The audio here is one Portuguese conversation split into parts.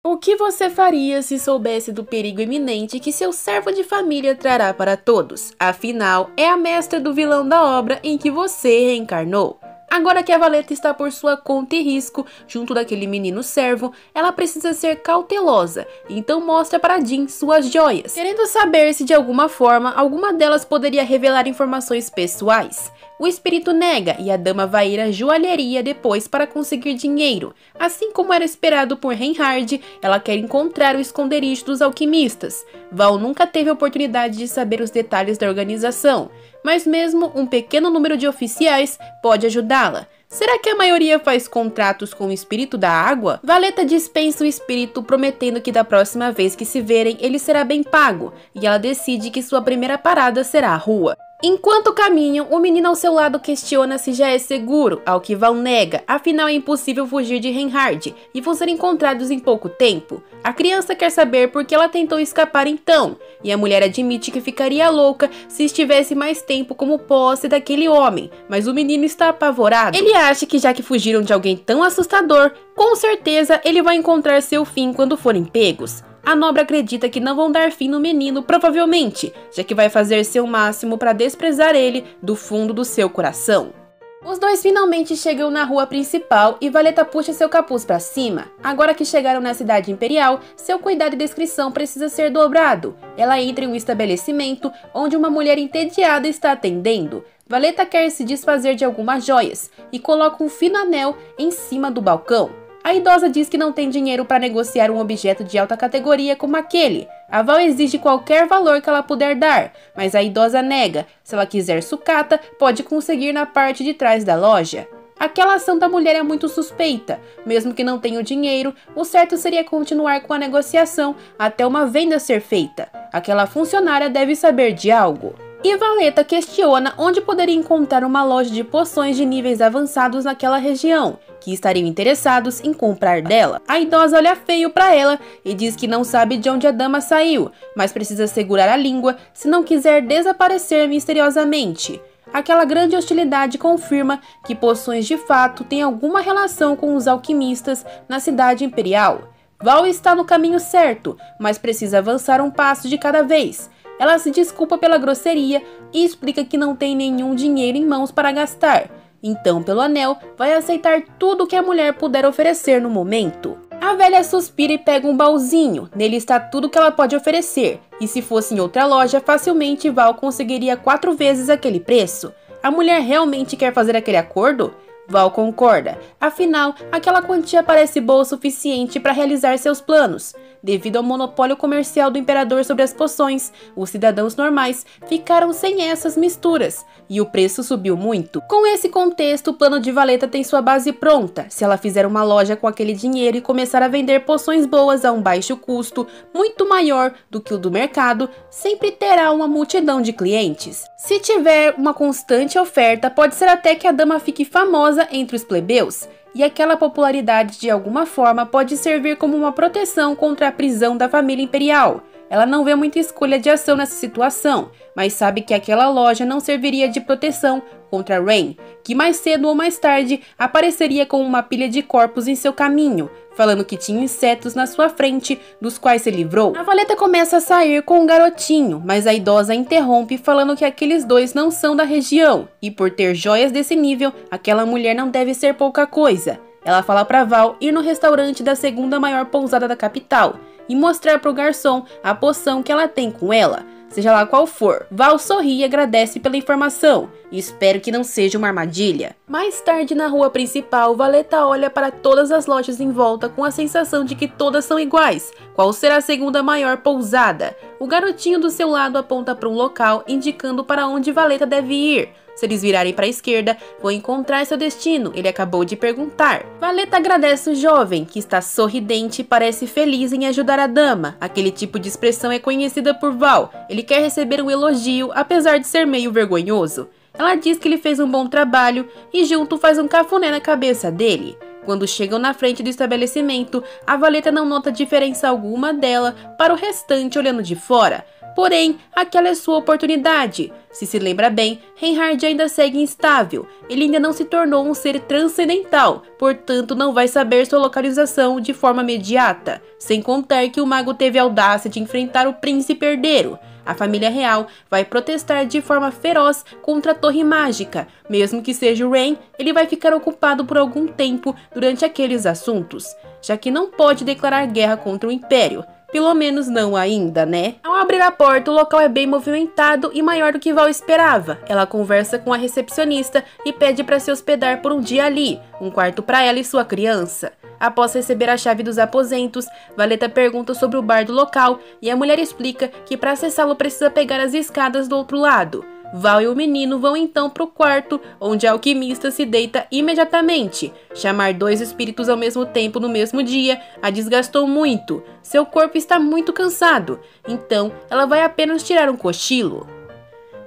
O que você faria se soubesse do perigo iminente que seu servo de família trará para todos? Afinal, é a mestra do vilão da obra em que você reencarnou. Agora que a Valeta está por sua conta e risco, junto daquele menino servo, ela precisa ser cautelosa, então mostra para Jean suas joias, querendo saber se de alguma forma alguma delas poderia revelar informações pessoais. O espírito nega e a dama vai ir à joalheria depois para conseguir dinheiro. Assim como era esperado por Reinhard, ela quer encontrar o esconderijo dos alquimistas. Val nunca teve a oportunidade de saber os detalhes da organização, mas mesmo um pequeno número de oficiais pode ajudá-la. Será que a maioria faz contratos com o espírito da água? Valeta dispensa o espírito, prometendo que da próxima vez que se verem ele será bem pago, e ela decide que sua primeira parada será a rua. Enquanto caminham, o menino ao seu lado questiona se já é seguro, ao que Val nega, afinal é impossível fugir de Reinhard, e vão ser encontrados em pouco tempo. A criança quer saber por que ela tentou escapar então, e a mulher admite que ficaria louca se estivesse mais tempo como posse daquele homem, mas o menino está apavorado. Ele acha que já que fugiram de alguém tão assustador, com certeza ele vai encontrar seu fim quando forem pegos. A nobre acredita que não vão dar fim no menino, provavelmente, já que vai fazer seu máximo para desprezar ele do fundo do seu coração. Os dois finalmente chegam na rua principal e Valeta puxa seu capuz para cima. Agora que chegaram na cidade imperial, seu cuidado e descrição precisa ser dobrado. Ela entra em um estabelecimento onde uma mulher entediada está atendendo. Valeta quer se desfazer de algumas joias e coloca um fino anel em cima do balcão. A idosa diz que não tem dinheiro para negociar um objeto de alta categoria como aquele. A Val exige qualquer valor que ela puder dar, mas a idosa nega. Se ela quiser sucata, pode conseguir na parte de trás da loja. Aquela ação da mulher é muito suspeita. Mesmo que não tenha o dinheiro, o certo seria continuar com a negociação até uma venda ser feita. Aquela funcionária deve saber de algo. E Valeta questiona onde poderia encontrar uma loja de poções de níveis avançados naquela região, que estariam interessados em comprar dela. A idosa olha feio para ela e diz que não sabe de onde a dama saiu, mas precisa segurar a língua se não quiser desaparecer misteriosamente. Aquela grande hostilidade confirma que poções de fato têm alguma relação com os alquimistas na cidade imperial. Val está no caminho certo, mas precisa avançar um passo de cada vez. Ela se desculpa pela grosseria e explica que não tem nenhum dinheiro em mãos para gastar. Então, pelo anel, vai aceitar tudo que a mulher puder oferecer no momento. A velha suspira e pega um baúzinho. Nele está tudo que ela pode oferecer. E se fosse em outra loja, facilmente Val conseguiria 4 vezes aquele preço. A mulher realmente quer fazer aquele acordo? Val concorda. Afinal, aquela quantia parece boa o suficiente para realizar seus planos. Devido ao monopólio comercial do imperador sobre as poções, os cidadãos normais ficaram sem essas misturas, e o preço subiu muito. Com esse contexto, o plano de Valeta tem sua base pronta. Se ela fizer uma loja com aquele dinheiro e começar a vender poções boas a um baixo custo, muito maior do que o do mercado, sempre terá uma multidão de clientes. Se tiver uma constante oferta, pode ser até que a dama fique famosa entre os plebeus. E aquela popularidade de alguma forma pode servir como uma proteção contra a prisão da família imperial. Ela não vê muita escolha de ação nessa situação, mas sabe que aquela loja não serviria de proteção contra Rain, que mais cedo ou mais tarde apareceria com uma pilha de corpos em seu caminho, falando que tinha insetos na sua frente, dos quais se livrou. A Valeta começa a sair com um garotinho, mas a idosa interrompe falando que aqueles dois não são da região, e por ter joias desse nível, aquela mulher não deve ser pouca coisa. Ela fala pra Val ir no restaurante da segunda maior pousada da capital, e mostrar pro garçom a poção que ela tem com ela, seja lá qual for. Val sorri e agradece pela informação, e espero que não seja uma armadilha. Mais tarde na rua principal, Valeta olha para todas as lojas em volta com a sensação de que todas são iguais. Qual será a segunda maior pousada? O garotinho do seu lado aponta para um local, indicando para onde Valeta deve ir. Se eles virarem para a esquerda, vão encontrar seu destino, ele acabou de perguntar. Valeta agradece o jovem, que está sorridente e parece feliz em ajudar a dama. Aquele tipo de expressão é conhecida por Val. Ele quer receber um elogio, apesar de ser meio vergonhoso. Ela diz que ele fez um bom trabalho e junto faz um cafuné na cabeça dele. Quando chegam na frente do estabelecimento, a Valeta não nota diferença alguma dela para o restante olhando de fora. Porém, aquela é sua oportunidade. Se lembra bem, Reinhard ainda segue instável. Ele ainda não se tornou um ser transcendental, portanto não vai saber sua localização de forma imediata. Sem contar que o mago teve a audácia de enfrentar o príncipe herdeiro. A família real vai protestar de forma feroz contra a torre mágica. Mesmo que seja o Rain, ele vai ficar ocupado por algum tempo durante aqueles assuntos, já que não pode declarar guerra contra o Império. Pelo menos não ainda, né? Ao abrir a porta, o local é bem movimentado e maior do que Val esperava. Ela conversa com a recepcionista e pede para se hospedar por um dia ali, um quarto para ela e sua criança. Após receber a chave dos aposentos, Valeta pergunta sobre o bar do local e a mulher explica que para acessá-lo precisa pegar as escadas do outro lado. Val e o menino vão então para o quarto, onde a alquimista se deita imediatamente. Chamar 2 espíritos ao mesmo tempo no mesmo dia a desgastou muito. Seu corpo está muito cansado, então ela vai apenas tirar um cochilo.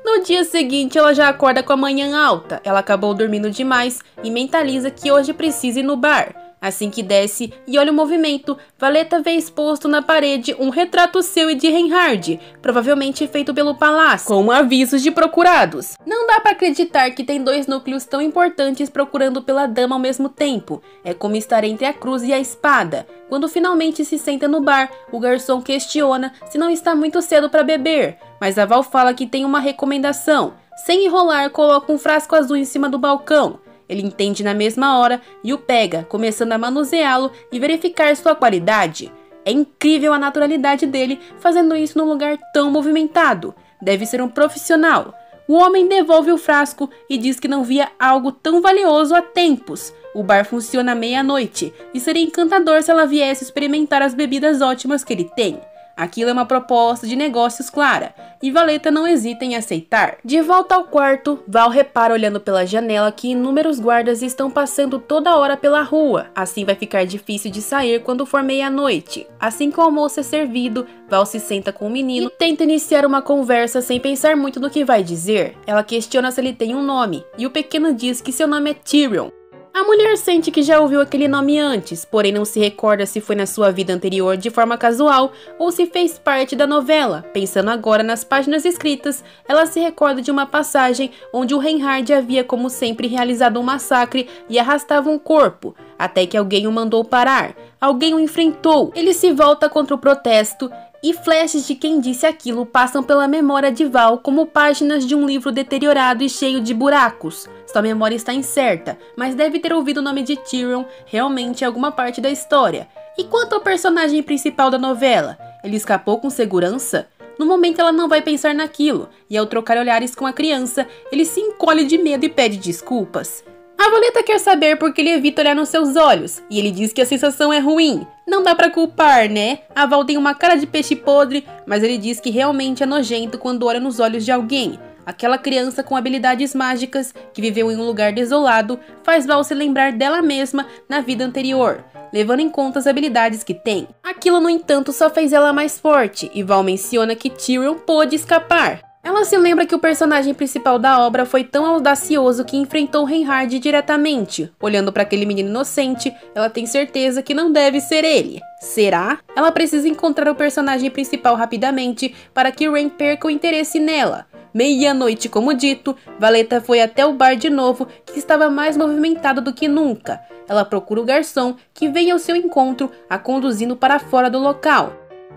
No dia seguinte, ela já acorda com a manhã alta. Ela acabou dormindo demais e mentaliza que hoje precisa ir no bar. Assim que desce e olha o movimento, Valeta vê exposto na parede um retrato seu e de Reinhard, provavelmente feito pelo palácio, com avisos de procurados. Não dá pra acreditar que tem 2 núcleos tão importantes procurando pela dama ao mesmo tempo. É como estar entre a cruz e a espada. Quando finalmente se senta no bar, o garçom questiona se não está muito cedo para beber, mas a Val fala que tem uma recomendação. Sem enrolar, coloca um frasco azul em cima do balcão. Ele entende na mesma hora e o pega, começando a manuseá-lo e verificar sua qualidade. É incrível a naturalidade dele fazendo isso num lugar tão movimentado. Deve ser um profissional. O homem devolve o frasco e diz que não via algo tão valioso há tempos. O bar funciona à meia-noite e seria encantador se ela viesse experimentar as bebidas ótimas que ele tem. Aquilo é uma proposta de negócios clara, e Valeta não hesita em aceitar. De volta ao quarto, Val repara olhando pela janela que inúmeros guardas estão passando toda hora pela rua. Assim vai ficar difícil de sair quando for meia-noite. Assim que o almoço é servido, Val se senta com o menino e tenta iniciar uma conversa sem pensar muito no que vai dizer. Ela questiona se ele tem um nome, e o pequeno diz que seu nome é Tyrion. A mulher sente que já ouviu aquele nome antes, porém não se recorda se foi na sua vida anterior de forma casual ou se fez parte da novela. Pensando agora nas páginas escritas, ela se recorda de uma passagem onde o Reinhard havia como sempre realizado um massacre e arrastava um corpo, até que alguém o mandou parar. Alguém o enfrentou. Ele se volta contra o protesto e flashes de quem disse aquilo passam pela memória de Val como páginas de um livro deteriorado e cheio de buracos. Sua memória está incerta, mas deve ter ouvido o nome de Tyrion realmente em alguma parte da história. E quanto ao personagem principal da novela? Ele escapou com segurança? No momento ela não vai pensar naquilo, e ao trocar olhares com a criança, ele se encolhe de medo e pede desculpas. A Valeta quer saber por que ele evita olhar nos seus olhos, e ele diz que a sensação é ruim. Não dá pra culpar, né? A Val tem uma cara de peixe podre, mas ele diz que realmente é nojento quando olha nos olhos de alguém. Aquela criança com habilidades mágicas, que viveu em um lugar desolado, faz Val se lembrar dela mesma na vida anterior, levando em conta as habilidades que tem. Aquilo, no entanto, só fez ela mais forte, e Val menciona que Tyrion pôde escapar. Ela se lembra que o personagem principal da obra foi tão audacioso que enfrentou Reinhard diretamente. Olhando para aquele menino inocente, ela tem certeza que não deve ser ele. Será? Ela precisa encontrar o personagem principal rapidamente para que Rain perca o interesse nela. Meia-noite, como dito, Valeta foi até o bar de novo, que estava mais movimentado do que nunca. Ela procura o garçom, que vem ao seu encontro, a conduzindo para fora do local.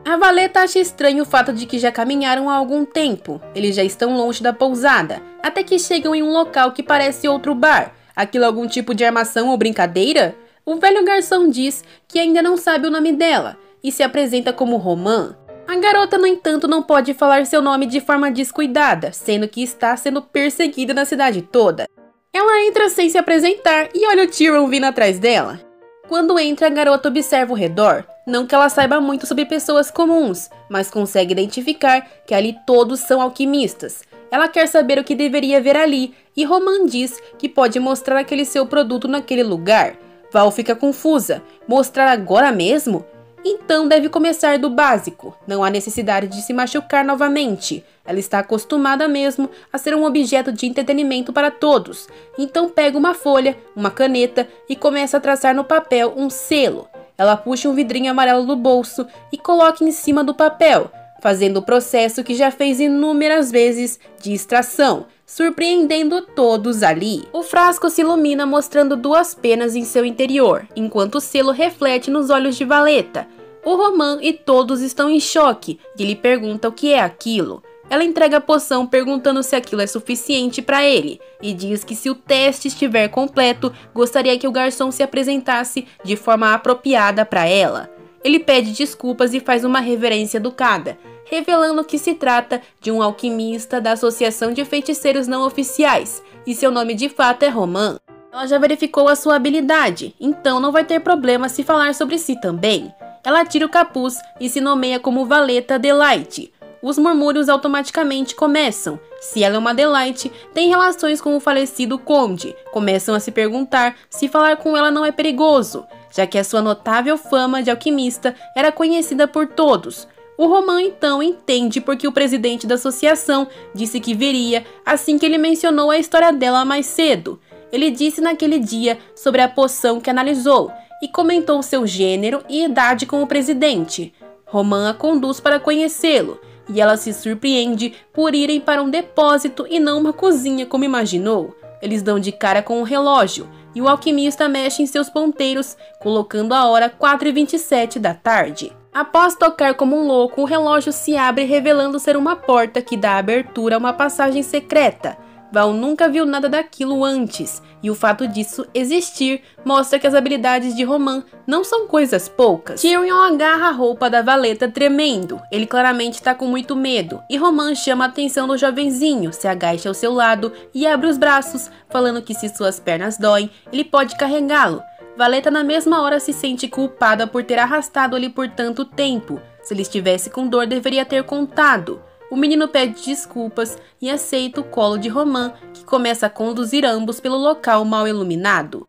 A Valeta acha estranho o fato de que já caminharam há algum tempo. Eles já estão longe da pousada, até que chegam em um local que parece outro bar. Aquilo é algum tipo de armação ou brincadeira? O velho garçom diz que ainda não sabe o nome dela, e se apresenta como Romã. A garota, no entanto, não pode falar seu nome de forma descuidada, sendo que está sendo perseguida na cidade toda. Ela entra sem se apresentar e olha o Tyrion vindo atrás dela. Quando entra, a garota observa o redor. Não que ela saiba muito sobre pessoas comuns, mas consegue identificar que ali todos são alquimistas. Ela quer saber o que deveria ver ali, e Roman diz que pode mostrar aquele seu produto naquele lugar. Val fica confusa. Mostrar agora mesmo? Então deve começar do básico, não há necessidade de se machucar novamente. Ela está acostumada mesmo a ser um objeto de entretenimento para todos. Então pega uma folha, uma caneta e começa a traçar no papel um selo. Ela puxa um vidrinho amarelo do bolso e coloca em cima do papel, fazendo o processo que já fez inúmeras vezes de extração, surpreendendo todos ali. O frasco se ilumina mostrando duas penas em seu interior, enquanto o selo reflete nos olhos de Valeta. O Roman e todos estão em choque e ele pergunta o que é aquilo. Ela entrega a poção perguntando se aquilo é suficiente para ele e diz que se o teste estiver completo, gostaria que o garçom se apresentasse de forma apropriada para ela. Ele pede desculpas e faz uma reverência educada, revelando que se trata de um alquimista da Associação de Feiticeiros Não Oficiais e seu nome de fato é Roman. Ela já verificou a sua habilidade, então não vai ter problema se falar sobre si também. Ela tira o capuz e se nomeia como Valeta Delight. Os murmúrios automaticamente começam. Se ela é uma Delight, tem relações com o falecido Conde. Começam a se perguntar se falar com ela não é perigoso, já que a sua notável fama de alquimista era conhecida por todos. O Roman então entende porque o presidente da associação disse que viria assim que ele mencionou a história dela mais cedo. Ele disse naquele dia sobre a poção que analisou e comentou seu gênero e idade com o presidente. Roman a conduz para conhecê-lo e ela se surpreende por irem para um depósito e não uma cozinha como imaginou. Eles dão de cara com o relógio e o alquimista mexe em seus ponteiros, colocando a hora 4h27 da tarde. Após tocar como um louco, o relógio se abre revelando ser uma porta que dá abertura a uma passagem secreta. Val nunca viu nada daquilo antes, e o fato disso existir mostra que as habilidades de Roman não são coisas poucas. Tyrion agarra a roupa da Valeta tremendo, ele claramente está com muito medo, e Roman chama a atenção do jovenzinho, se agacha ao seu lado e abre os braços, falando que se suas pernas doem, ele pode carregá-lo. Valeta na mesma hora se sente culpada por ter arrastado ele por tanto tempo. Se ele estivesse com dor, deveria ter contado. O menino pede desculpas e aceita o colo de Roman, que começa a conduzir ambos pelo local mal iluminado.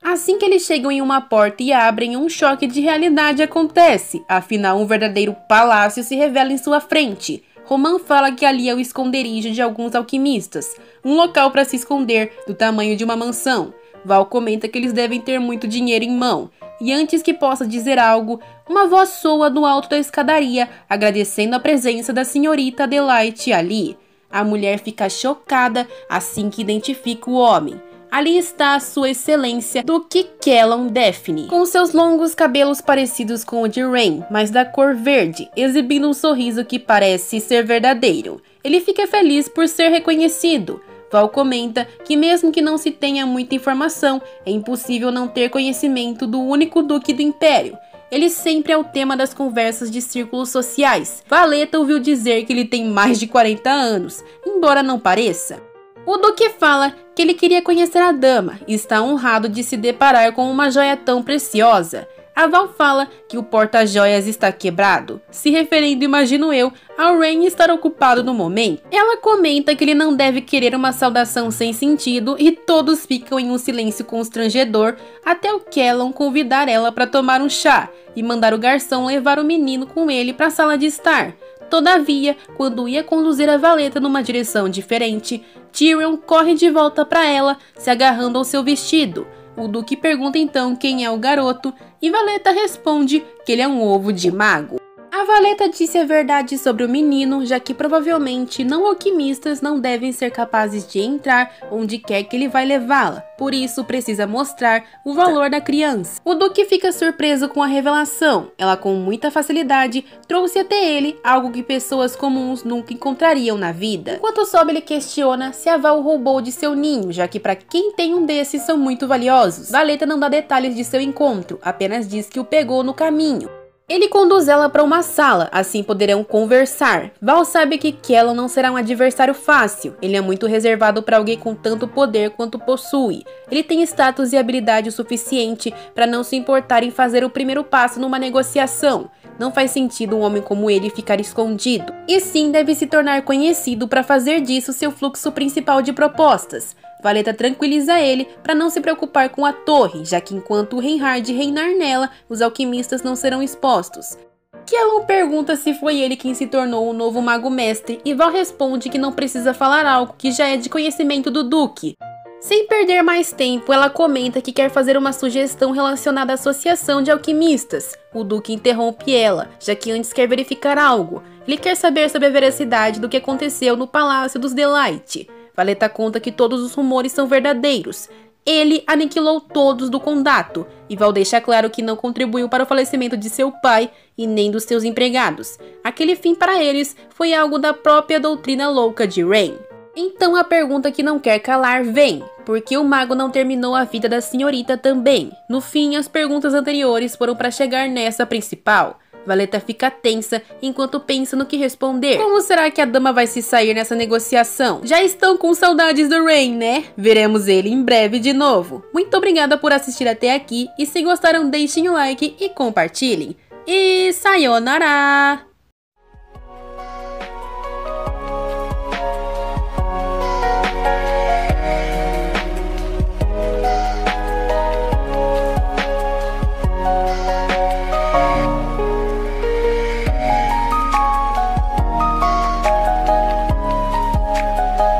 Assim que eles chegam em uma porta e abrem, um choque de realidade acontece. Afinal, um verdadeiro palácio se revela em sua frente. Roman fala que ali é o esconderijo de alguns alquimistas, um local para se esconder do tamanho de uma mansão. Val comenta que eles devem ter muito dinheiro em mão. E antes que possa dizer algo, uma voz soa do alto da escadaria, agradecendo a presença da senhorita Delight ali. A mulher fica chocada assim que identifica o homem. Ali está a sua excelência Duque Callum Daphne, com seus longos cabelos parecidos com o de Rain, mas da cor verde, exibindo um sorriso que parece ser verdadeiro. Ele fica feliz por ser reconhecido. Val comenta que mesmo que não se tenha muita informação, é impossível não ter conhecimento do único duque do império. Ele sempre é o tema das conversas de círculos sociais. Valeta ouviu dizer que ele tem mais de 40 anos, embora não pareça. O duque fala que ele queria conhecer a dama e está honrado de se deparar com uma joia tão preciosa. A Val fala que o porta-joias está quebrado, se referindo, imagino eu, ao Rain estar ocupado no momento. Ela comenta que ele não deve querer uma saudação sem sentido e todos ficam em um silêncio constrangedor até o Callum convidar ela para tomar um chá e mandar o garçom levar o menino com ele para a sala de estar. Todavia, quando ia conduzir a Valeta numa direção diferente, Tyrion corre de volta para ela, se agarrando ao seu vestido. O Duque pergunta então quem é o garoto e Valeta responde que ele é um ovo de mago. A Valeta disse a verdade sobre o menino, já que provavelmente não alquimistas não devem ser capazes de entrar onde quer que ele vai levá-la, por isso precisa mostrar o valor da criança. O Duque fica surpreso com a revelação, ela com muita facilidade trouxe até ele algo que pessoas comuns nunca encontrariam na vida. Enquanto sobe, ele questiona se a Val roubou de seu ninho, já que para quem tem um desses são muito valiosos. Valeta não dá detalhes de seu encontro, apenas diz que o pegou no caminho. Ele conduz ela para uma sala, assim poderão conversar. Val sabe que Callum não será um adversário fácil. Ele é muito reservado para alguém com tanto poder quanto possui. Ele tem status e habilidade o suficiente para não se importar em fazer o primeiro passo numa negociação. Não faz sentido um homem como ele ficar escondido, e sim deve se tornar conhecido para fazer disso seu fluxo principal de propostas. Valeta tranquiliza ele para não se preocupar com a torre, já que enquanto o Reinhard reinar nela, os alquimistas não serão expostos. Kielon pergunta se foi ele quem se tornou o novo mago-mestre e Val responde que não precisa falar algo que já é de conhecimento do Duque. Sem perder mais tempo, ela comenta que quer fazer uma sugestão relacionada à associação de alquimistas. O Duque interrompe ela, já que antes quer verificar algo. Ele quer saber sobre a veracidade do que aconteceu no Palácio dos Delight. Valeta conta que todos os rumores são verdadeiros. Ele aniquilou todos do Condato, e Val deixa claro que não contribuiu para o falecimento de seu pai e nem dos seus empregados. Aquele fim para eles foi algo da própria doutrina louca de Rain. Então a pergunta que não quer calar vem: por que o mago não terminou a vida da senhorita também? No fim, as perguntas anteriores foram para chegar nessa principal. Valeta fica tensa enquanto pensa no que responder. Como será que a dama vai se sair nessa negociação? Já estão com saudades do Rain, né? Veremos ele em breve de novo. Muito obrigada por assistir até aqui e se gostaram deixem o like e compartilhem. E sayonara!